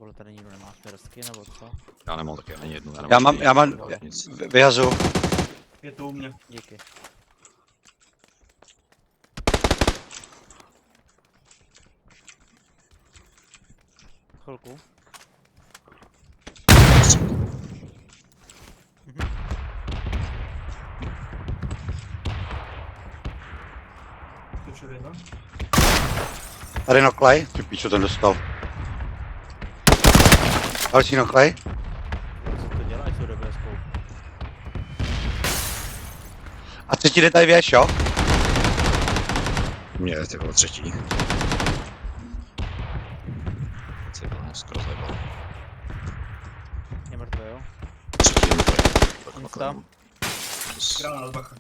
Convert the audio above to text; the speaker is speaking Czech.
Vole, tady nikdo nemá směrstky, nebo co? Já nemám taky ani jednu. Já mám, nic. vyhazu. Je to u mě. Díky. Chvilku. Točil jedna. Tady noklej, ty píčo, ten dostal. Další noklej. Co to děláš, jsou dobré spolu. A třetí jde tady věž, jo? Mě je tyhle třetí. Ty vole, skoro zajebal. Je mrtvé, jo? Třetí je mrtvý. Insta. Granát, bacha.